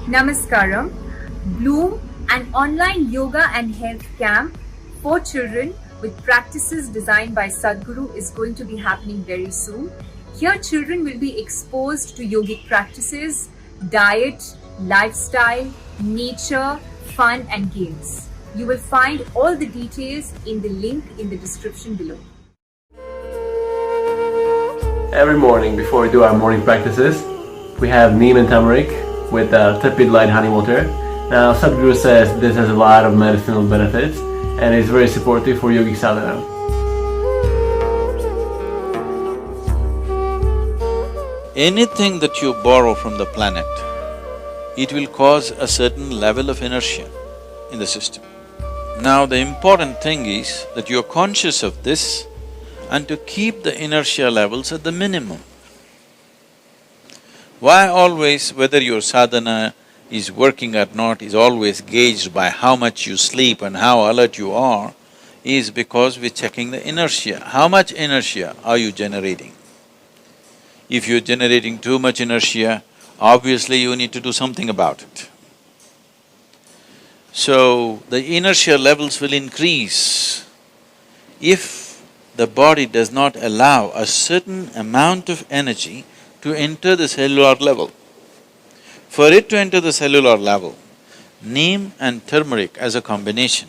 Namaskaram. Bloom, an online yoga and health camp for children with practices designed by Sadhguru, is going to be happening very soon. Here, children will be exposed to yogic practices, diet, lifestyle, nature, fun, and games. You will find all the details in the link in the description below. Every morning before we do our morning practices, we have neem and turmeric with tepid light honey water. Now Sadhguru says this has a lot of medicinal benefits and is very supportive for yogic sadhana. Anything that you borrow from the planet, it will cause a certain level of inertia in the system. Now the important thing is that you're conscious of this and to keep the inertia levels at the minimum. Why always, whether your sadhana is working or not, is always gauged by how much you sleep and how alert you are, is because we're checking the inertia. How much inertia are you generating? If you're generating too much inertia, obviously you need to do something about it. So, the inertia levels will increase if the body does not allow a certain amount of energy to enter the cellular level. For it to enter the cellular level, neem and turmeric as a combination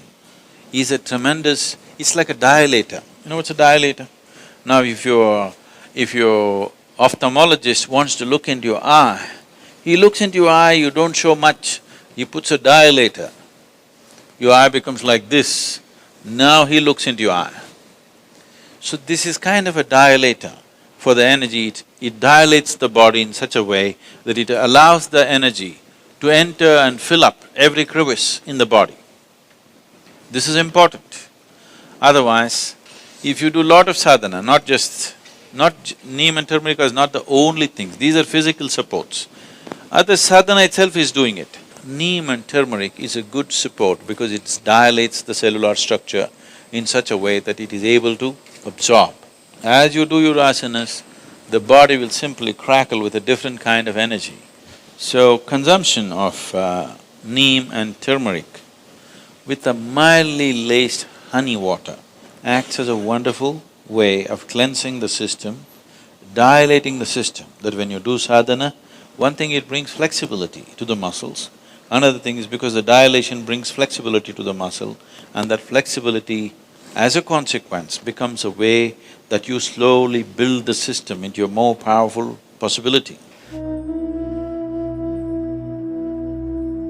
is a tremendous… it's like a dilator. You know what's a dilator? Now if your ophthalmologist wants to look into your eye, he looks into your eye, you don't show much, he puts a dilator. Your eye becomes like this, now he looks into your eye. So this is kind of a dilator for the energy. It dilates the body in such a way that it allows the energy to enter and fill up every crevice in the body. This is important. Otherwise, if you do lot of sadhana, not neem and turmeric is not the only things, these are physical supports. Other sadhana itself is doing it. Neem and turmeric is a good support because it dilates the cellular structure in such a way that it is able to absorb. As you do your asanas, the body will simply crackle with a different kind of energy. So, consumption of neem and turmeric with a mildly laced honey water acts as a wonderful way of cleansing the system, dilating the system, that when you do sadhana, one thing, it brings flexibility to the muscles. Another thing is because the dilation brings flexibility to the muscle, and that flexibility as a consequence becomes a way that you slowly build the system into a more powerful possibility.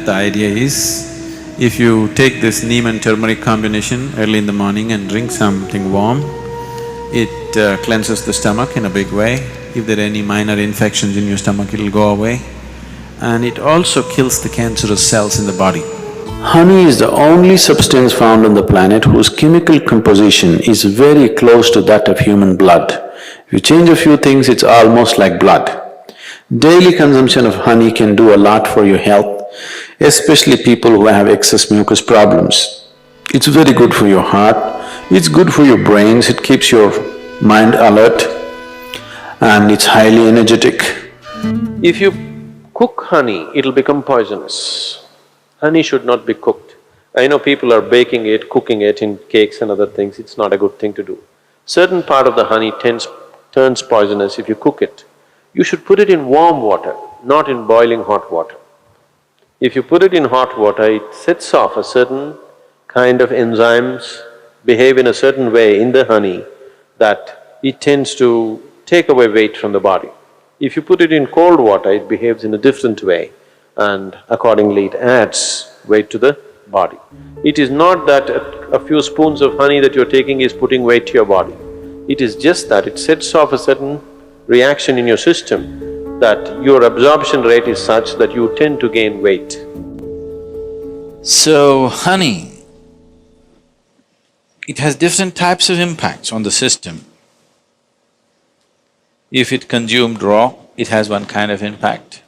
The idea is, if you take this neem and turmeric combination early in the morning and drink something warm, it cleanses the stomach in a big way. If there are any minor infections in your stomach, it'll go away. And it also kills the cancerous cells in the body. Honey is the only substance found on the planet whose chemical composition is very close to that of human blood. If you change a few things, it's almost like blood. Daily consumption of honey can do a lot for your health, especially people who have excess mucus problems. It's very good for your heart, it's good for your brains, it keeps your mind alert, and it's highly energetic. If you cook honey, it'll become poisonous. Honey should not be cooked. I know people are baking it, cooking it in cakes and other things, it's not a good thing to do. Certain part of the honey turns poisonous if you cook it. You should put it in warm water, not in boiling hot water. If you put it in hot water, it sets off a certain kind of enzymes, behave in a certain way in the honey that it tends to take away weight from the body. If you put it in cold water, it behaves in a different way, and accordingly it adds weight to the body. It is not that a few spoons of honey that you're taking is putting weight to your body. It is just that it sets off a certain reaction in your system that your absorption rate is such that you tend to gain weight. So, honey, it has different types of impacts on the system. If it consumed raw, it has one kind of impact.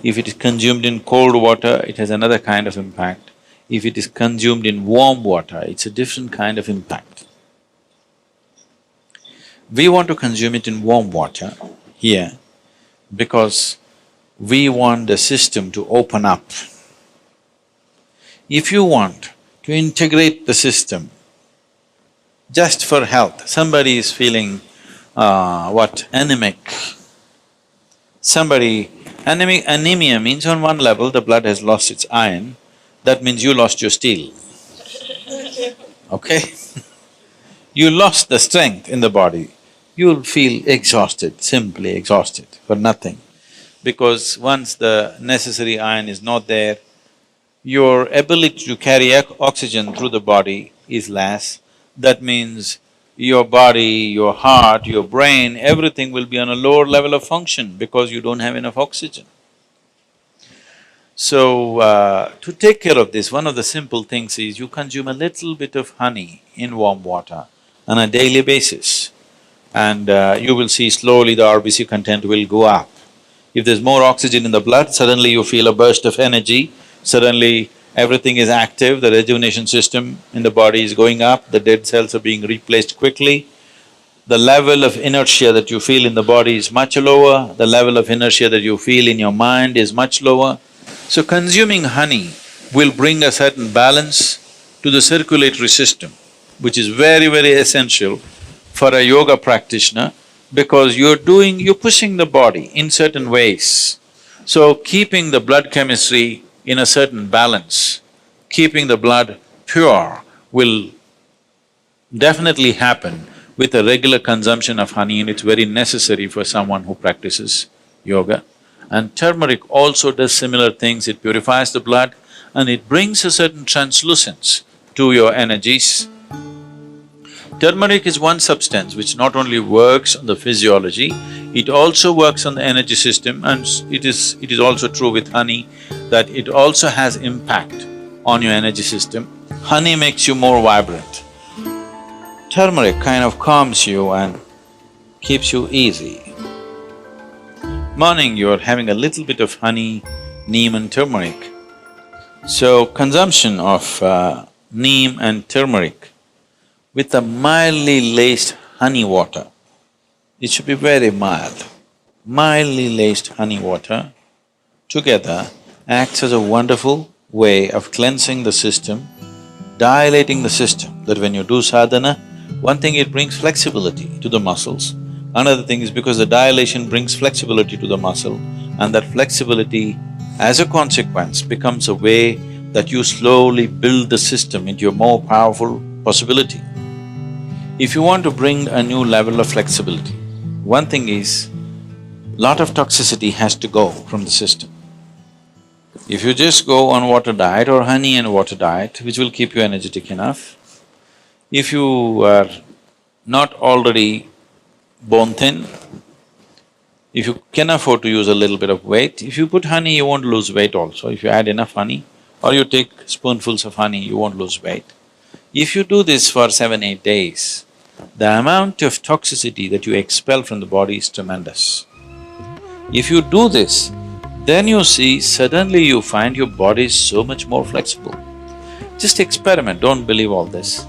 If it is consumed in cold water, it has another kind of impact. If it is consumed in warm water, it's a different kind of impact. We want to consume it in warm water here because we want the system to open up. If you want to integrate the system just for health, somebody is feeling anemic. Anemia means on one level the blood has lost its iron, that means you lost your steel, okay? You lost the strength in the body, you'll feel exhausted, simply exhausted for nothing. Because once the necessary iron is not there, your ability to carry oxygen through the body is less. That means your body, your heart, your brain, everything will be on a lower level of function because you don't have enough oxygen. So, to take care of this, one of the simple things is you consume a little bit of honey in warm water on a daily basis, and you will see slowly the RBC content will go up. If there's more oxygen in the blood, suddenly you feel a burst of energy, suddenly everything is active, the rejuvenation system in the body is going up, the dead cells are being replaced quickly. The level of inertia that you feel in the body is much lower, the level of inertia that you feel in your mind is much lower. So consuming honey will bring a certain balance to the circulatory system, which is very, very essential for a yoga practitioner because you're pushing the body in certain ways. So keeping the blood chemistry in a certain balance, keeping the blood pure will definitely happen with a regular consumption of honey, and it's very necessary for someone who practices yoga. And turmeric also does similar things, it purifies the blood and it brings a certain translucence to your energies. Turmeric is one substance which not only works on the physiology, it also works on the energy system, and it is also true with honey that it also has impact on your energy system. Honey makes you more vibrant. Turmeric kind of calms you and keeps you easy. Morning you're having a little bit of honey, neem and turmeric. So consumption of neem and turmeric with a mildly laced honey water, it should be very mild. Mildly laced honey water together acts as a wonderful way of cleansing the system, dilating the system, that when you do sadhana, one thing, it brings flexibility to the muscles. Another thing is because the dilation brings flexibility to the muscle, and that flexibility, as a consequence, becomes a way that you slowly build the system into a more powerful possibility. If you want to bring a new level of flexibility, one thing is, lot of toxicity has to go from the system. If you just go on water diet or honey and water diet, which will keep you energetic enough, if you are not already bone thin, if you can afford to use a little bit of weight, if you put honey, you won't lose weight also. If you add enough honey or you take spoonfuls of honey, you won't lose weight. If you do this for 7-8 days, the amount of toxicity that you expel from the body is tremendous. If you do this, then you see suddenly you find your body is so much more flexible. Just experiment, don't believe all this.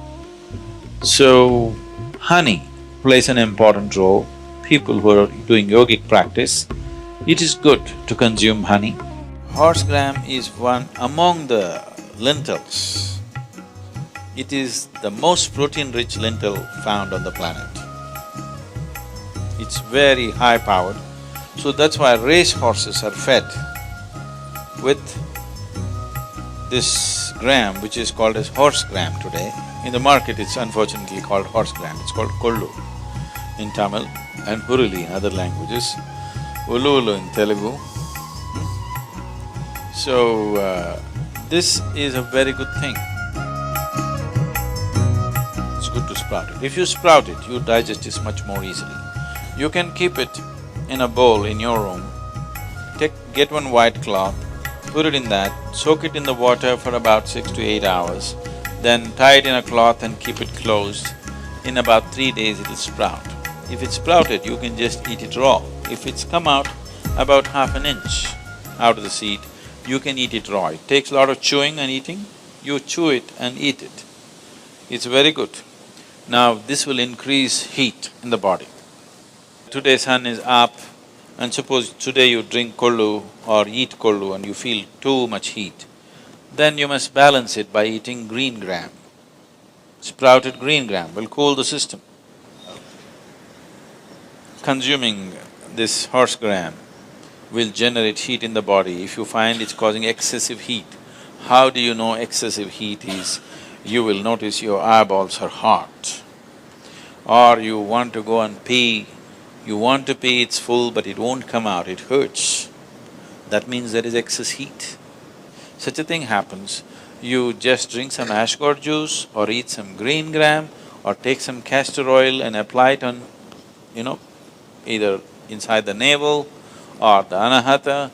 So, honey plays an important role. People who are doing yogic practice, it is good to consume honey. Horse gram is one among the lentils. It is the most protein-rich lentil found on the planet. It's very high-powered, so that's why race horses are fed with this gram, which is called as horse gram today. In the market, it's unfortunately called horse gram, it's called kollu in Tamil and huruli in other languages, ulu in Telugu. So, this is a very good thing. It's good to sprout it. If you sprout it, you digest this much more easily. You can keep it in a bowl in your room, get one white cloth, put it in that, soak it in the water for about 6 to 8 hours, then tie it in a cloth and keep it closed. In about 3 days it'll sprout. If it's sprouted, you can just eat it raw. If it's come out about half an inch out of the seed, you can eat it raw. It takes a lot of chewing and eating, you chew it and eat it. It's very good. Now, this will increase heat in the body. Today sun is up, and suppose today you drink kollu or eat kollu and you feel too much heat, then you must balance it by eating green gram. Sprouted green gram will cool the system. Consuming this horse gram will generate heat in the body. If you find it's causing excessive heat, how do you know excessive heat is? You will notice your eyeballs are hot. Or you want to go and pee, you want to pee, it's full but it won't come out, it hurts. That means there is excess heat. Such a thing happens, you just drink some ash gourd juice or eat some green gram or take some castor oil and apply it on, either inside the navel or the anahata,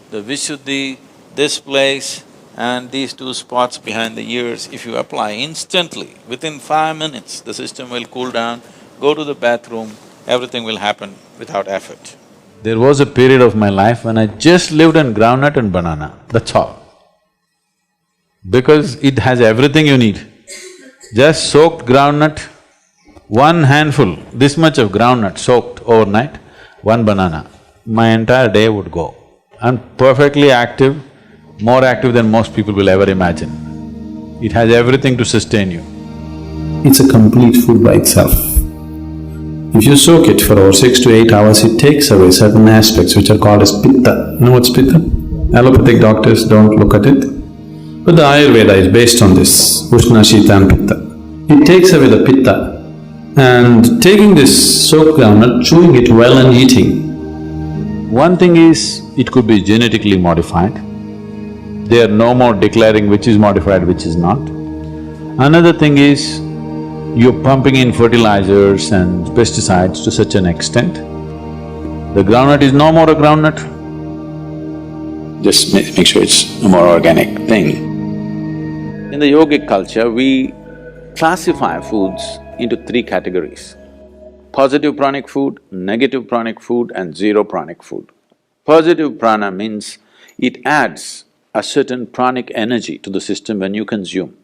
the vishuddhi, this place and these two spots behind the ears. If you apply instantly, within 5 minutes, the system will cool down, go to the bathroom, everything will happen without effort. There was a period of my life when I just lived on groundnut and banana, that's all. Because it has everything you need. Just soaked groundnut, one handful, this much of groundnut soaked overnight, one banana, my entire day would go. I'm perfectly active, more active than most people will ever imagine. It has everything to sustain you. It's a complete food by itself. If you soak it for over 6 to 8 hours, it takes away certain aspects which are called as pitta. You know what's pitta? Allopathic doctors don't look at it, but the Ayurveda is based on this, Ushna, Shita and Pitta. It takes away the pitta, and taking this soaked groundnut, chewing it well and eating. One thing is, it could be genetically modified. They are no more declaring which is modified, which is not. Another thing is, you're pumping in fertilizers and pesticides to such an extent, the groundnut is no more a groundnut. Just make sure it's a more organic thing. In the yogic culture, we classify foods into 3 categories: positive pranic food, negative pranic food and zero pranic food. Positive prana means it adds a certain pranic energy to the system when you consume.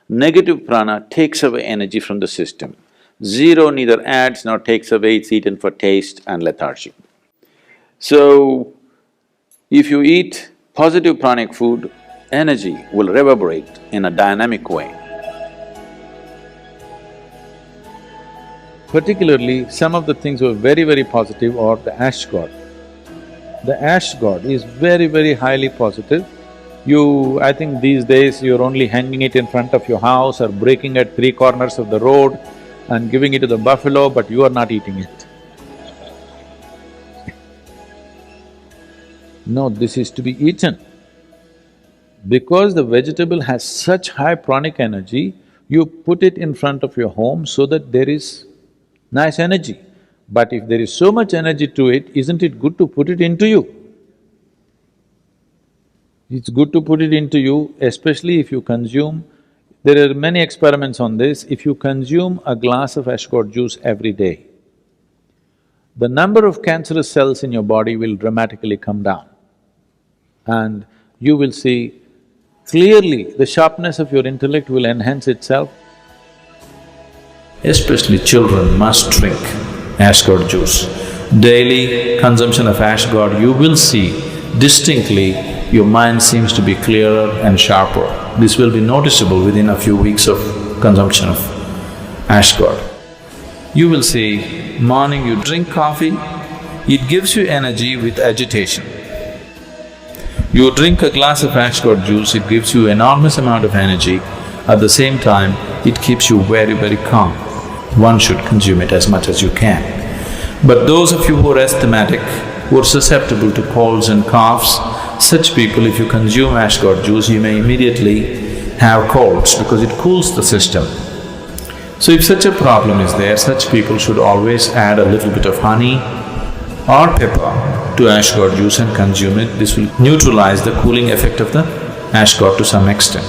Negative prana takes away energy from the system. Zero neither adds nor takes away, it's eaten for taste and lethargy. So, if you eat positive pranic food, energy will reverberate in a dynamic way. Particularly, some of the things were very, very positive are the ash god. The ash god is very, very highly positive. I think these days you're only hanging it in front of your house or breaking at 3 corners of the road and giving it to the buffalo, but you are not eating it. No, this is to be eaten. Because the vegetable has such high pranic energy, you put it in front of your home so that there is nice energy. But if there is so much energy to it, isn't it good to put it into you? It's good to put it into you, especially if you consume… There are many experiments on this. If you consume a glass of ash gourd juice every day, the number of cancerous cells in your body will dramatically come down. And you will see clearly the sharpness of your intellect will enhance itself. Especially children must drink ash gourd juice. Daily consumption of ash gourd, you will see distinctly your mind seems to be clearer and sharper. This will be noticeable within a few weeks of consumption of ash gourd. You will see, morning you drink coffee, it gives you energy with agitation. You drink a glass of ash gourd juice, it gives you enormous amount of energy. At the same time, it keeps you very, very calm. One should consume it as much as you can. But those of you who are asthmatic, who are susceptible to colds and coughs, such people, if you consume ash gourd juice, you may immediately have colds because it cools the system. So if such a problem is there, such people should always add a little bit of honey or pepper to ash gourd juice and consume it. This will neutralize the cooling effect of the ash gourd to some extent.